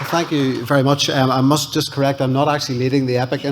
thank you very much. I must just correct, I'm not actually leading the EPIC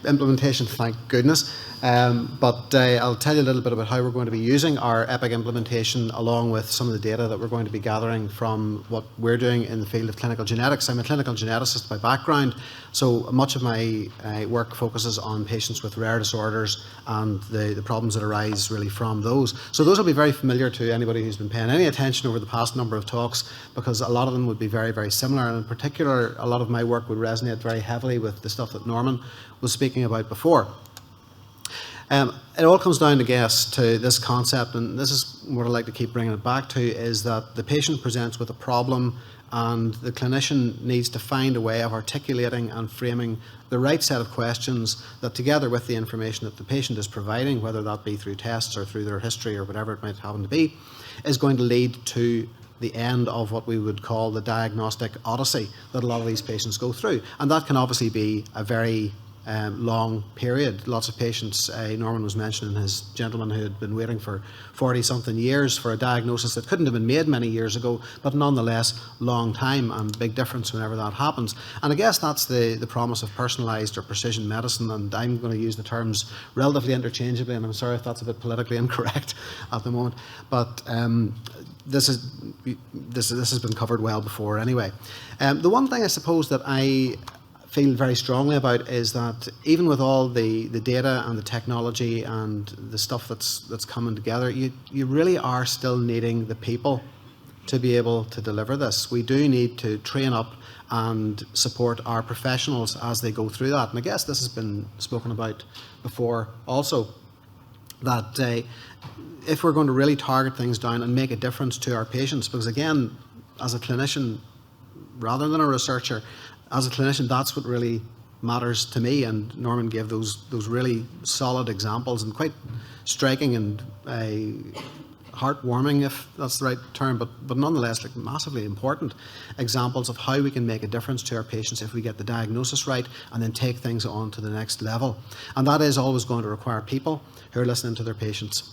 implementation, thank goodness. But I'll tell you a little bit about how we're going to be using our EPIC implementation along with some of the data that we're going to be gathering from what we're doing in the field of clinical genetics. I'm a clinical geneticist by background, so much of my work focuses on patients with rare disorders and the problems that arise really from those. So those will be very familiar to anybody who's been paying any attention over the past number of talks, because a lot of them would be very, very similar, and in particular a lot of my work would resonate very heavily with the stuff that Norman was speaking about before. It all comes down, I guess, to this concept, and this is what I like to keep bringing it back to, is that the patient presents with a problem and the clinician needs to find a way of articulating and framing the right set of questions that, together with the information that the patient is providing, whether that be through tests or through their history or whatever it might happen to be, is going to lead to the end of what we would call the diagnostic odyssey that a lot of these patients go through. And that can obviously be a very long period. Lots of patients, Norman was mentioning his gentleman who had been waiting for 40-something years for a diagnosis that couldn't have been made many years ago, but nonetheless, long time and big difference whenever that happens. And I guess that's the promise of personalised or precision medicine, and I'm going to use the terms relatively interchangeably, and I'm sorry if that's a bit politically incorrect at the moment, but this has been covered well before anyway. The one thing I suppose that I feel very strongly about is that even with all the data and the technology and the stuff that's coming together, you really are still needing the people to be able to deliver this. We do need to train up and support our professionals as they go through that. And I guess this has been spoken about before also, that if we're going to really target things down and make a difference to our patients, because again, as a clinician, rather than a researcher, as a clinician, that's what really matters to me, and Norman gave those really solid examples and quite striking and heartwarming, if that's the right term, but nonetheless like massively important examples of how we can make a difference to our patients if we get the diagnosis right and then take things on to the next level. And that is always going to require people who are listening to their patients.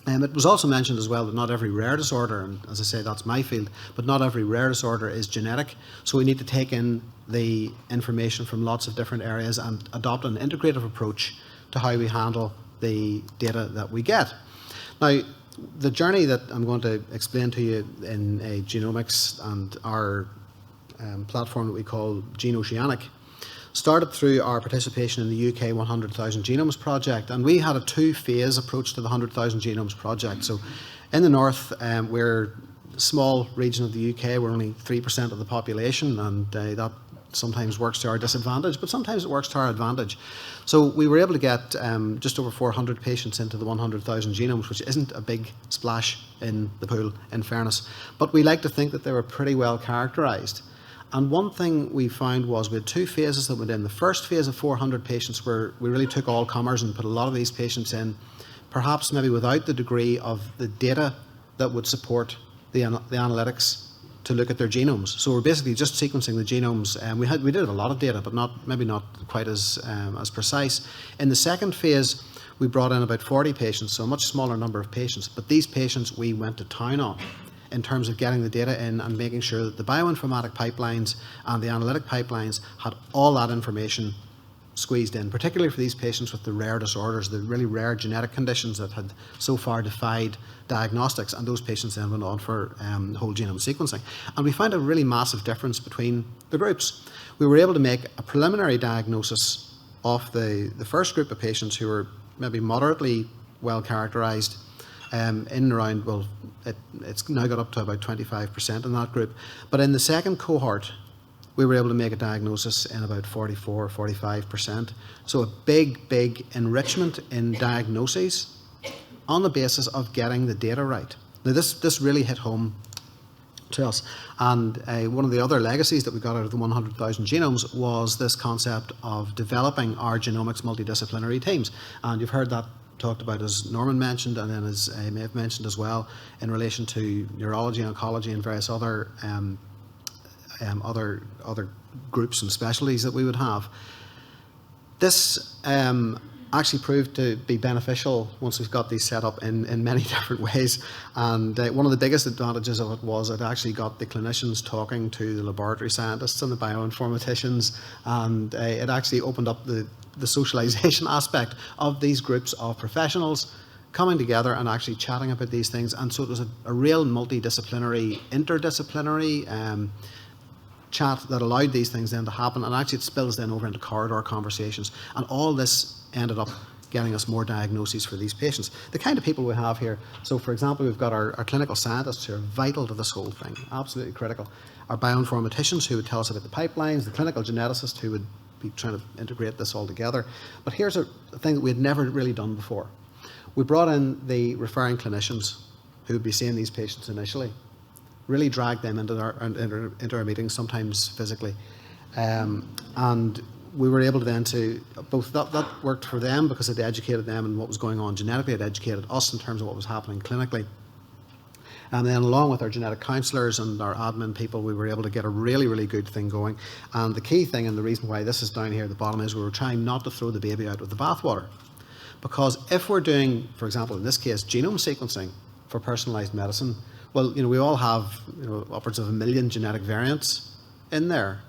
It was also mentioned as well that not every rare disorder, and as I say, that's my field, but not every rare disorder is genetic. So we need to take in the information from lots of different areas and adopt an integrative approach to how we handle the data that we get. Now, the journey that I'm going to explain to you in Genomics and our platform that we call Oceanic started through our participation in the UK 100,000 Genomes Project, and we had a two-phase approach to the 100,000 Genomes Project. So in the north, we're a small region of the UK, we're only 3% of the population, and that sometimes works to our disadvantage, but sometimes it works to our advantage. So we were able to get just over 400 patients into the 100,000 genomes, which isn't a big splash in the pool, in fairness, but we like to think that they were pretty well characterised. And one thing we found was we had two phases that went in. The first phase of 400 patients where we really took all comers and put a lot of these patients in, perhaps maybe without the degree of the data that would support the analytics to look at their genomes. So we're basically just sequencing the genomes, and we did have a lot of data, but maybe not quite as precise. In the second phase, we brought in about 40 patients, so a much smaller number of patients, but these patients we went to town on in terms of getting the data in and making sure that the bioinformatic pipelines and the analytic pipelines had all that information squeezed in, particularly for these patients with the rare disorders, the really rare genetic conditions that had so far defied diagnostics, and those patients then went on for whole genome sequencing. And we found a really massive difference between the groups. We were able to make a preliminary diagnosis of the first group of patients who were maybe moderately well characterised, in and around, well, it's now got up to about 25% in that group. But in the second cohort, we were able to make a diagnosis in about 44 or 45%. So a big enrichment in diagnoses on the basis of getting the data right. Now this really hit home to us. And one of the other legacies that we got out of the 100,000 genomes was this concept of developing our genomics multidisciplinary teams. And you've heard that talked about, as Norman mentioned, and then as I may have mentioned as well, in relation to neurology, oncology, and various other other groups and specialties that we would have. This actually proved to be beneficial once we've got these set up in many different ways. And one of the biggest advantages of it was it actually got the clinicians talking to the laboratory scientists and the bioinformaticians, and it actually opened up the socialization aspect of these groups of professionals coming together and actually chatting about these things. And so it was a real multidisciplinary, interdisciplinary chat that allowed these things then to happen, and actually it spills then over into corridor conversations, and all this ended up getting us more diagnoses for these patients. The kind of people we have here, so for example, we've got our clinical scientists who are vital to this whole thing, absolutely critical. Our bioinformaticians who would tell us about the pipelines, the clinical geneticist who would be trying to integrate this all together. But here's a thing that we had never really done before. We brought in the referring clinicians who would be seeing these patients initially, really dragged them into our meetings, sometimes physically. And we were able to then both that worked for them because it educated them in what was going on genetically, it educated us in terms of what was happening clinically. And then along with our genetic counsellors and our admin people, we were able to get a really, really good thing going. And the key thing, and the reason why this is down here at the bottom, is we were trying not to throw the baby out with the bathwater. Because if we're doing, for example, in this case, genome sequencing for personalised medicine, well, we all have upwards of 1 million genetic variants in there.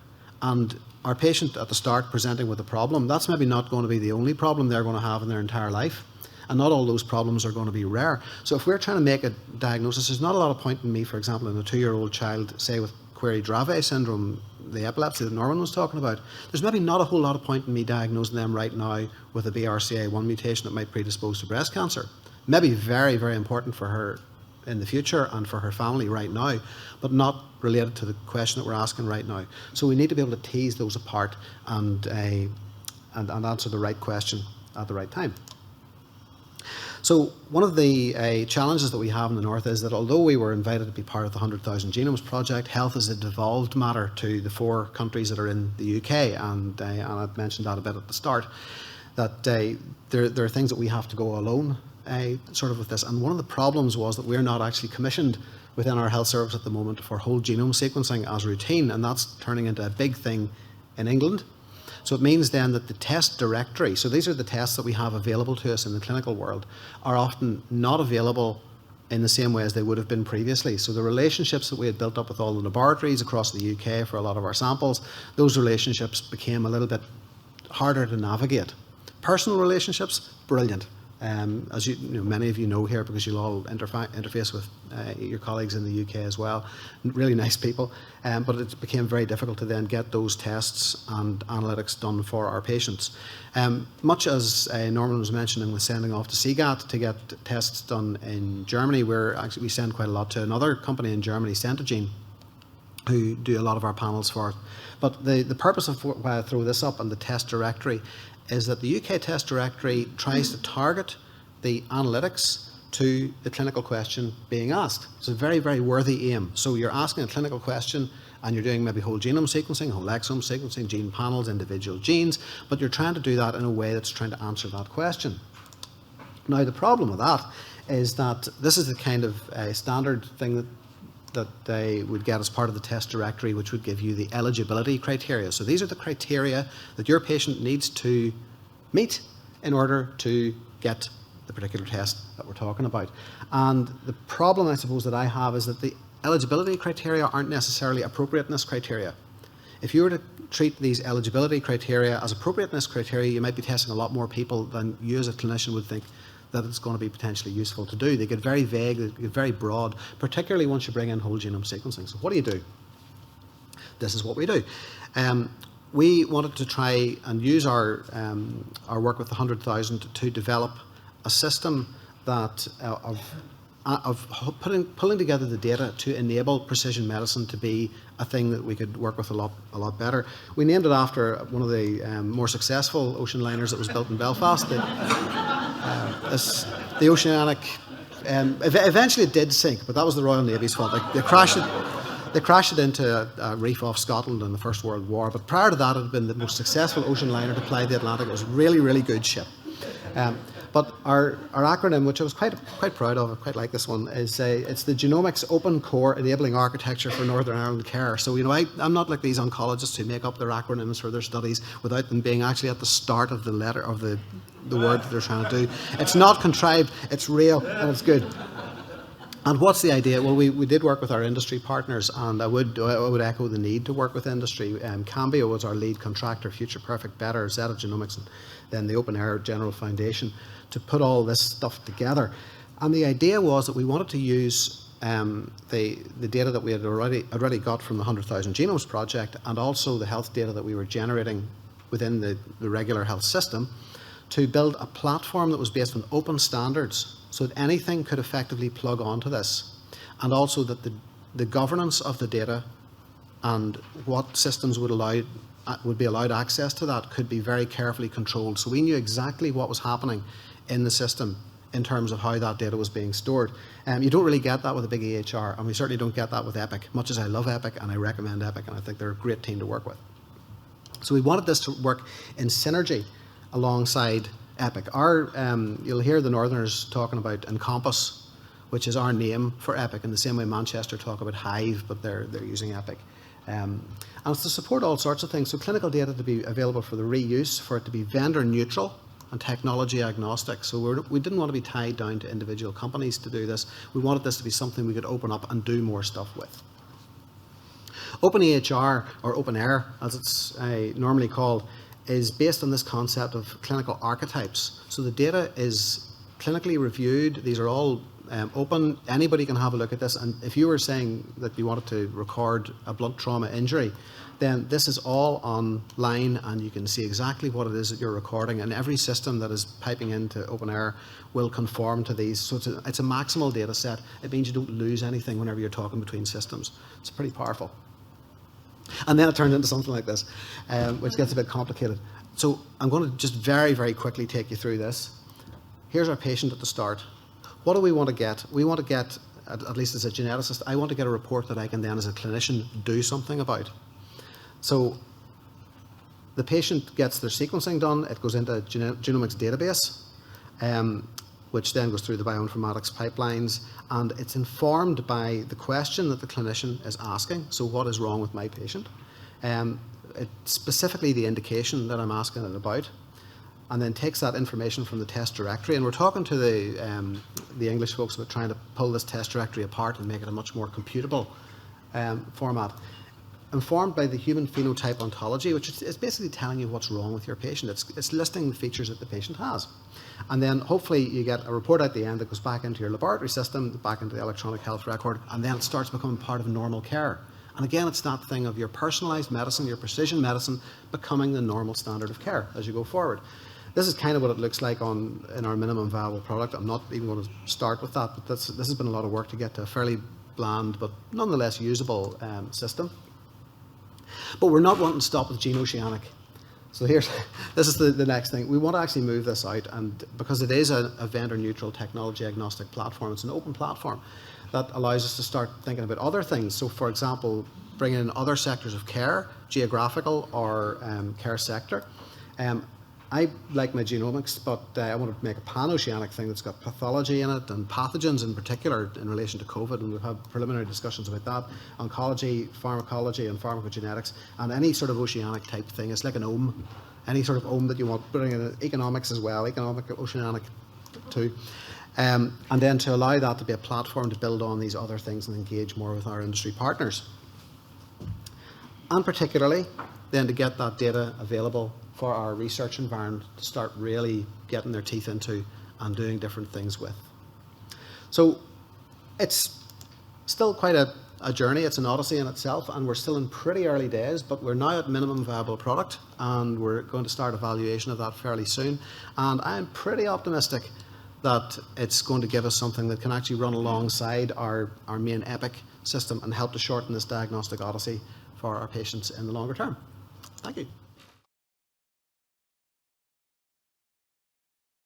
And our patient at the start presenting with a problem, that's maybe not going to be the only problem they're going to have in their entire life. And not all those problems are going to be rare. So if we're trying to make a diagnosis, there's not a lot of point in me, for example, in a 2-year-old child, say with Query-Dravet syndrome, the epilepsy that Norman was talking about, there's maybe not a whole lot of point in me diagnosing them right now with a BRCA1 mutation that might predispose to breast cancer. Maybe very, very important for her in the future and for her family right now, but not related to the question that we're asking right now. So we need to be able to tease those apart and answer the right question at the right time. So one of the challenges that we have in the North is that although we were invited to be part of the 100,000 Genomes Project, health is a devolved matter to the 4 countries that are in the UK, and I've mentioned that a bit at the start, that there are things that we have to go alone sort of with this. And one of the problems was that we're not actually commissioned within our health service at the moment for whole genome sequencing as routine, and that's turning into a big thing in England. So it means then that the test directory, so these are the tests that we have available to us in the clinical world, are often not available in the same way as they would have been previously. So the relationships that we had built up with all the laboratories across the UK for a lot of our samples, those relationships became a little bit harder to navigate. Personal relationships, brilliant. As many of you know here, because you'll all interface with your colleagues in the UK as well, really nice people, but it became very difficult to then get those tests and analytics done for our patients. Much as Norman was mentioning with sending off to CGAT to get tests done in Germany, we send quite a lot to another company in Germany, Centogene, who do a lot of our panels for it. But the purpose of why I throw this up on the test directory is that the UK test directory tries to target the analytics to the clinical question being asked. It's a very, very worthy aim. So you're asking a clinical question and you're doing maybe whole genome sequencing, whole exome sequencing, gene panels, individual genes, but you're trying to do that in a way that's trying to answer that question. Now the problem with that is that this is the kind of standard thing that they would get as part of the test directory, which would give you the eligibility criteria. So these are the criteria that your patient needs to meet in order to get the particular test that we're talking about. And the problem, I suppose, that I have is that the eligibility criteria aren't necessarily appropriateness criteria. If you were to treat these eligibility criteria as appropriateness criteria, you might be testing a lot more people than you as a clinician would think that it's going to be potentially useful to do. They get very vague, they get very broad, particularly once you bring in whole genome sequencing. So what do? This is what we do. We wanted to try and use our work with the 100,000 to develop a system that of pulling together the data to enable precision medicine to be a thing that we could work with a lot better. We named it after one of the more successful ocean liners that was built in Belfast. The Oceanic. Eventually it did sink, but that was the Royal Navy's fault. They crashed it into a reef off Scotland in the First World War. But prior to that, it had been the most successful ocean liner to ply the Atlantic. It was a really, really good ship. But our acronym, which I was quite proud of, I quite like this one, is it's the Genomics Open Core Enabling Architecture for Northern Ireland Care. So, I'm not like these oncologists who make up their acronyms for their studies without them being actually at the start of the letter of the word that they're trying to do. It's not contrived, it's real, and it's good. And what's the idea? Well, we did work with our industry partners, and I would echo the need to work with industry. Cambio was our lead contractor, Future Perfect Better, Zeta Genomics, and then the Open Air General Foundation to put all this stuff together. And the idea was that we wanted to use the data that we had already got from the 100,000 Genomes Project, and also the health data that we were generating within the regular health system, to build a platform that was based on open standards, so that anything could effectively plug onto this, and also that the governance of the data and what systems would be allowed access to that could be very carefully controlled. So we knew exactly what was happening in the system in terms of how that data was being stored. You don't really get that with a big EHR, and we certainly don't get that with Epic, much as I love Epic and I recommend Epic, and I think they're a great team to work with. So we wanted this to work in synergy alongside Epic. You'll hear the Northerners talking about Encompass, which is our name for Epic, in the same way Manchester talk about Hive, but they're using Epic. And it's to support all sorts of things. So clinical data to be available for the reuse, for it to be vendor neutral and technology agnostic. So we didn't want to be tied down to individual companies to do this. We wanted this to be something we could open up and do more stuff with. Open EHR, or Open Air, as it's normally called, is based on this concept of clinical archetypes. So the data is clinically reviewed. These are all open. Anybody can have a look at this. And if you were saying that you wanted to record a blunt trauma injury, then this is all online, and you can see exactly what it is that you're recording. And every system that is piping into Open Air will conform to these. So it's a maximal data set. It means you don't lose anything whenever you're talking between systems. It's pretty powerful. And then it turned into something like this, which gets a bit complicated. So I'm going to just very, very quickly take you through this. Here's our patient at the start. What do we want to get? We want to get, at least as a geneticist, I want to get a report that I can then, as a clinician, do something about. So the patient gets their sequencing done. It goes into a genomics database, which then goes through the bioinformatics pipelines, and it's informed by the question that the clinician is asking. So what is wrong with my patient? It's specifically the indication that I'm asking it about, and then takes that information from the test directory. And we're talking to the English folks about trying to pull this test directory apart and make it a much more computable format. Informed by the human phenotype ontology, which is basically telling you what's wrong with your patient. It's listing the features that the patient has. And then hopefully you get a report at the end that goes back into your laboratory system, back into the electronic health record, and then it starts becoming part of normal care. And again, it's that thing of your personalised medicine, your precision medicine, becoming the normal standard of care as you go forward. This is kind of what it looks like in our minimum viable product. I'm not even going to start with that, but this has been a lot of work to get to a fairly bland but nonetheless usable system. But we're not wanting to stop with Oceanic. So this is the next thing. We want to actually move this out, and because it is a vendor-neutral, technology-agnostic platform, it's an open platform that allows us to start thinking about other things. So, for example, bringing in other sectors of care, geographical or care sector. I like my genomics, but I want to make a pan-oceanic thing that's got pathology in it and pathogens in particular in relation to COVID, and we've had preliminary discussions about that. Oncology, pharmacology and pharmacogenetics, and any sort of oceanic type thing. It's like an OM, any sort of OM that you want, bring in economics as well, economic oceanic too. And then to allow that to be a platform to build on these other things and engage more with our industry partners. And particularly then to get that data available for our research environment to start really getting their teeth into and doing different things with. So it's still quite a journey. It's an odyssey in itself, and we're still in pretty early days, but we're now at minimum viable product, and we're going to start evaluation of that fairly soon. And I'm pretty optimistic that it's going to give us something that can actually run alongside our main Epic system and help to shorten this diagnostic odyssey for our patients in the longer term. Thank you.